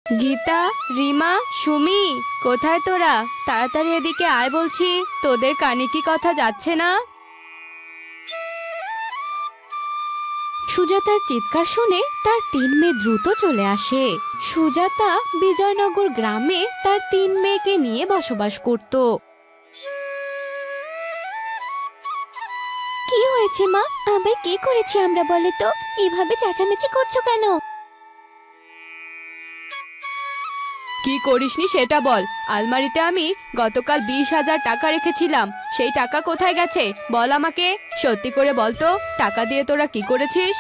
গীতা, রিমা, সুমি, কোথায় তোরা? তাড়াতাড়ি এদিকে আয় বলছি। তোদের কানে কি কথা যাচ্ছে না? সুজাতার চিৎকার শুনে তার 3 মেয়ে দ্রুত চলে আসে। সুজাতা বিজয়নগর গ্রামে তার 3 মেয়েকে নিয়ে বসবাস করত। কি হয়েছে মা? আবার কি করেছি আমরা বলে তো? এভাবে চেঁচামেচি করছো কেন? কি করিসনি সেটা বল। আলমারিতে আমি গতকাল 20,000 টাকা রেখেছিলাম, সেই টাকা কোথায় গেছে বল আমাকে। সত্যি করে বল তো, টাকা দিয়ে তোরা কি করেছিস?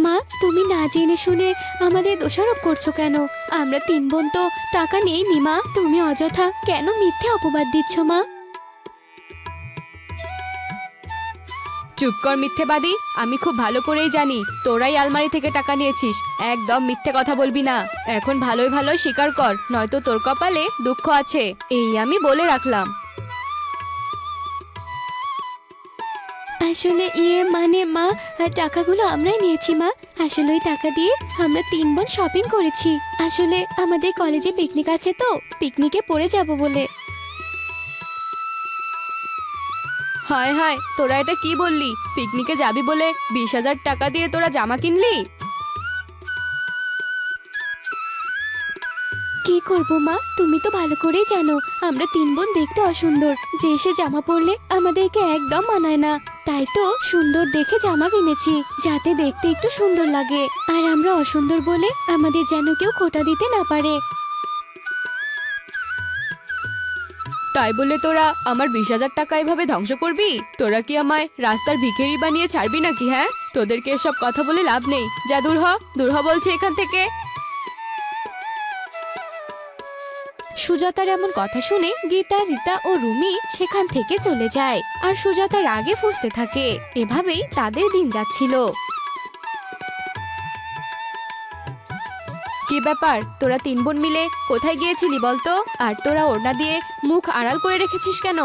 মা, তুমি না জেনে শুনে আমাদের দোষারোপ করছো কেন? আমরা 3 বোন তো টাকা নেইনি মা। তুমি অযথা কেন মিথ্যে অপবাদ দিচ্ছ মা? চুপ কর মিথ্যেবাদী। আমি খুব ভালো করেই জানি তোরাই আলমারি থেকে টাকা নিয়েছিস। একদম মিথ্যে কথা বলবি না। এখন ভালোই ভালোই স্বীকার কর, নয়তো তোর কপালে দুঃখ আছে, এই আমি বলে রাখলাম। আসলে মানে মা, টাকাগুলো আমরাই নিয়েছি মা। আসলে ওই টাকা দিয়ে আমরা 3 বোন শপিং করেছি। আসলে আমাদের কলেজে পিকনিক আছে, তো পিকনিকে পড়ে যাব বলে। হায় হায়, তোরা এটা কি বললি? পিকনিকে যাবি বলে 20,000 টাকা দিয়ে তোরা জামা কিনলি? কি করব মা, তুমি তো ভালো করেই জানো আমরা 3 বোন দেখতে অসুন্দর। যে সে জামা পরলে আমাদেরকে একদম মানায় না। তাই তো সুন্দর দেখে জামা কিনেছি, যাতে দেখতে একটু সুন্দর লাগে। আর আমরা অসুন্দর বলে আমাদের যেন কেউ খোঁটা দিতে না পারে। তাই বলে তোরা আমার 20,000 টাকা এভাবে ধ্বংস করবি? তোরা কি আমায় রাস্তার ভিখারি বানিয়ে ছাড়বি নাকি? হ্যাঁ, তোদেরকে এসব কথা বলে লাভ নেই। যা, দূর হ, দূর হ বলছি এখান থেকে। সুজাতার এমন কথা শুনে গীতা, রীতা ও রুমি সেখান থেকে চলে যায়। আর সুজাতা রাগে ফুঁসতে থাকে। এভাবেই তাদের দিন যাচ্ছিল। কি ব্যাপার, তোরা 3 বোন মিলে কোথায় গিয়েছিলি বলতো? আর তোরা ওড়না দিয়ে মুখ আড়াল করে রেখেছিস কেন?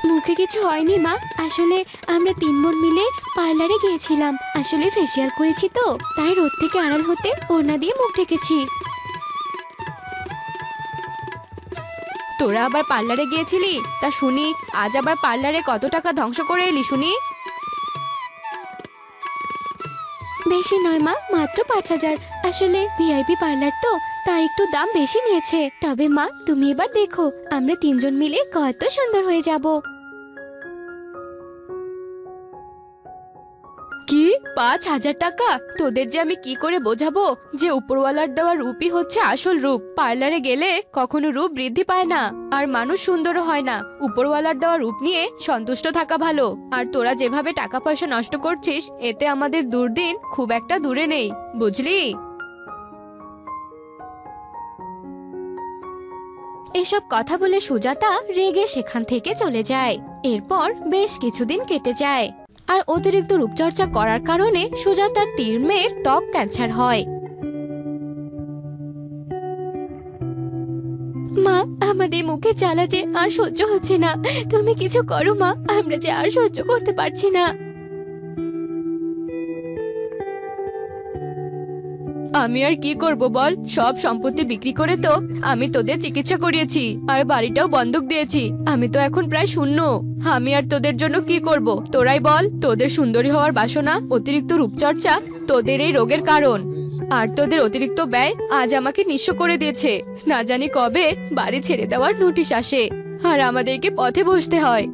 মুখে কিছু হয়নি মা। আসলে আমরা 3 বোন মিলে পার্লারে গিয়েছিলাম। আসলে ফেসিয়াল করেছি তো, তাই রোদ থেকে আড়াল হতে ওড়না দিয়ে মুখ ঢেকেছি। তোরা আবার পার্লারে গিয়েছিলি? তা শুনি, আজ আবার পার্লারে কত টাকা ধ্বংস করে এলি শুনি? বেশি নয় মা, মাত্র 5,000। আসলে ভিআইপি পার্লার তো, তাই একটু দাম বেশি নিয়েছে। তবে মা, তুমি এবার দেখো আমরা 3 জন মিলে কত সুন্দর হয়ে যাব। কি 5,000 টাকা? তোদের যে আমি কি করে বোঝাবো যে উপরওয়ালার দেওয়া রূপই হচ্ছে আসল রূপ। পার্লারে গেলে কখনো রূপ বৃদ্ধি পায় না, আর মানুষ সুন্দরও হয় না। উপরওয়ালার দেওয়া রূপ নিয়ে সন্তুষ্ট থাকা ভালো। আর তোরা যেভাবে টাকা পয়সা নষ্ট করছিস, এতে আমাদের দুর্দিন খুব একটা দূরে নেই, বুঝলি? এসব কথা বলে সুজাতা রেগে সেখান থেকে চলে যায়। এরপর বেশ কিছুদিন কেটে যায়। আর অতিরিক্ত রূপচর্চা করার কারণে সুজাতার 3 মেয়ের ত্বক ক্যান্সার হয়। মা, আমাদের মুখে জ্বালা যে আর সহ্য হচ্ছে না। তুমি কিছু করো মা, আমরা যে আর সহ্য করতে পারছি না। আমি আর কি করব বল? সব সম্পত্তি বিক্রি করে তো আমি তোদের চিকিৎসা করিয়েছি, আর বাড়িটাও বন্ধক দিয়েছি। আমি তো এখন প্রায় শূন্য। আমি আর তোদের জন্য কি করব তোরাই বল? তোদের সুন্দরী হওয়ার বাসনা, অতিরিক্ত রূপচর্চা তোদের এই রোগের কারণ। আর তোদের অতিরিক্ত ব্যয় আজ আমাকে নিঃস্ব করে দিয়েছে। না জানি কবে বাড়ি ছেড়ে দেওয়ার নোটিশ আসে, আর আমাদেরকে পথে বসতে হয়।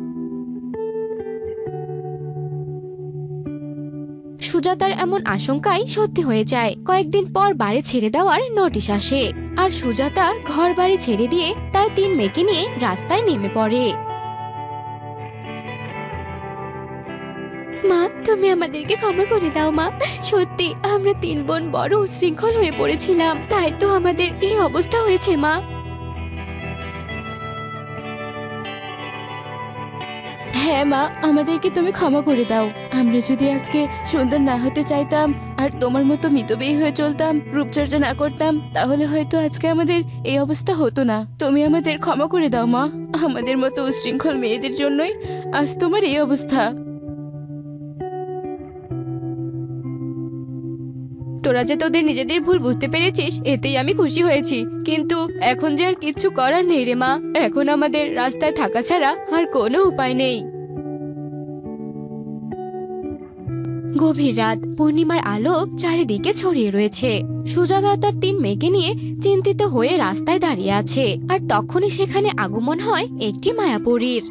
সুজাতার এমন আশঙ্কাই সত্যি হয়ে যায়। কয়েকদিন পর বাড়ি ছেড়ে দেওয়ার নোটিশ আসে। আর সুজাতা ঘর বাড়ি ছেড়ে দিয়ে তার 3 মেয়েকে নিয়ে রাস্তায় নেমে পড়ে। মা, তুমি আমাদেরকে ক্ষমা করে দাও মা। সত্যি আমরা 3 বোন বড় উচ্ছৃঙ্খল হয়ে পড়েছিলাম, তাই তো আমাদের এই অবস্থা হয়েছে মা। হ্যাঁ মা, আমাদেরকে তুমি ক্ষমা করে দাও। আমরা যদি আজকে সুন্দর না হতে চাইতাম, আর তোমার মতো মিতব্যয়ী হয়ে চলতাম, রূপচর্চা না করতাম, তাহলে হয়তো আজকে আমাদের এই অবস্থা হতো না। তুমি আমাদের ক্ষমা করে দাও মা। আমাদের মতো উচ্ছৃঙ্খল মেয়েদের জন্যই আজ তোমার এই অবস্থা। তোরা যে তোদের নিজেদের ভুল বুঝতে পেরেছিস এতেই আমি খুশি হয়েছি, কিন্তু এখন যে আর কিচ্ছু করার নেই রে মা। এখন আমাদের রাস্তায় থাকা ছাড়া আর কোনো উপায় নেই। গভীর রাত, পূর্ণিমার আলো চারিদিকে ছড়িয়ে রয়েছে। সুজাতা তার 3 মেয়েকে নিয়ে চিন্তিত হয়ে রাস্তায় দাঁড়িয়ে আছে। আর তখনই সেখানে আগমন হয় একটি মায়াপরীর।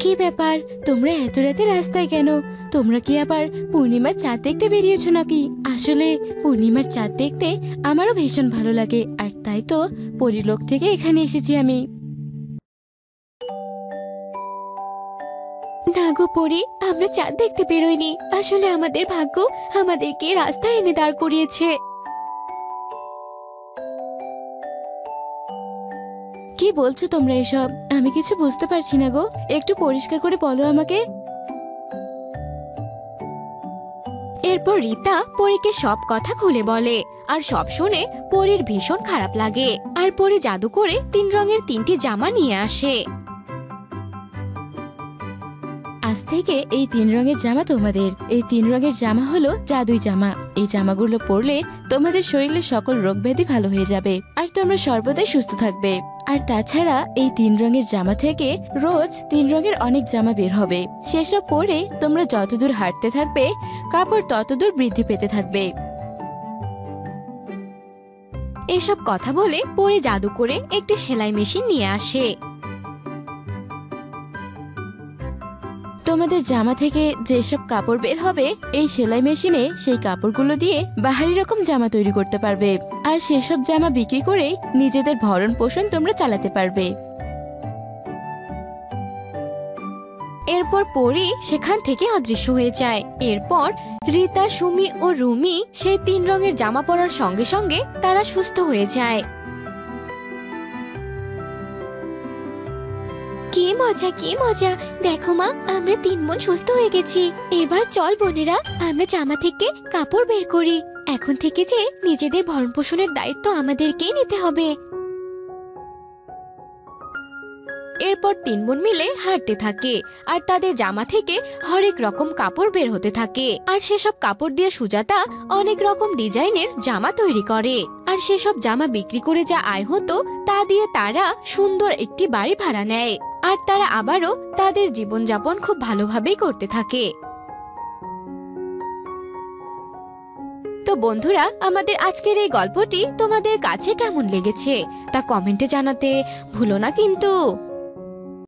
কি ব্যাপার, তোমরা এত রাতে রাস্তায় কেন? তোমরা কি আবার পূর্ণিমার চাঁদ দেখতে বেরিয়েছো নাকি? আসলে পূর্ণিমার চাঁদ দেখতে আমারও ভীষণ ভালো লাগে, আর তাই তো পরিলোক থেকে এখানে এসেছি আমি। না গো পরি, আমরা চাঁদ দেখতে বেরোইনি। আসলে আমাদের ভাগ্য আমাদেরকে রাস্তায় এনে দাঁড় করিয়েছে। কি বলছো তোমরা এসব? আমি কিছু বুঝতে পারছি না গো, একটু পরিষ্কার করে বলো আমাকে। এরপর রীতা পরীকে সব কথা খুলে বলে, আর সব শুনে পরীর ভীষণ খারাপ লাগে। আর পরী জাদু করে 3 রঙের 3টি জামা নিয়ে আসে। আজ থেকে এই 3 রঙের জামা তোমাদের। এই 3 রঙের জামা হলো জাদুই জামা। এই জামাগুলো পরলে তোমাদের শরীরের সকল রোগ ব্যাধি ভালো হয়ে যাবে, আর তোমরা সর্বদাই সুস্থ থাকবে। আর তাছাড়া এই 3 রঙের জামা থেকে রোজ 3 রঙের অনেক জামা বের হবে। সেসব পরে তোমরা যতদূর হাঁটতে থাকবে, কাপড় ততদূর বৃদ্ধি পেতে থাকবে। এসব কথা বলে পরী জাদু করে একটি সেলাই মেশিন নিয়ে আসে। তোমাদের জামা থেকে যেসব কাপড় বের হবে, এই সেলাই মেশিনে সেই কাপড়গুলো দিয়ে বাহারি রকম জামা তৈরি করতে পারবে। আর সেসব জামা বিক্রি করে নিজেদের ভরণ পোষণ তোমরা চালাতে পারবে। এরপর পরী সেখান থেকে অদৃশ্য হয়ে যায়। এরপর রীতা, সুমি ও রুমি সেই 3 রঙের জামা পরার সঙ্গে সঙ্গে তারা সুস্থ হয়ে যায়। কি মজা, কি মজা! দেখো মা, আমরা 3 বোন সুস্থ হয়ে গেছি। এবার চল বোনেরা, আমরা জামা থেকে কাপড় বের করি। এখন থেকে যে নিজেদের ভরণ পোষণের দায়িত্ব আমাদেরকেই নিতে হবে। এরপর 3 বোন মিলে হাঁটতে থাকে, আর তাদের জামা থেকে হরেক রকম কাপড় বের হতে থাকে। আর সেসব কাপড় দিয়ে সুজাতা অনেক রকম ডিজাইনের জামা তৈরি করে। আর সেসব জামা বিক্রি করে যা আয় হতো তা দিয়ে তারা সুন্দর একটি বাড়ি ভাড়া নেয়। আর তারা আবারও তাদের জীবনযাপন খুব ভালোভাবেই করতে থাকে। তো বন্ধুরা, আমাদের আজকের এই গল্পটি তোমাদের কাছে কেমন লেগেছে তা কমেন্টে জানাতে ভুলো না কিন্তু।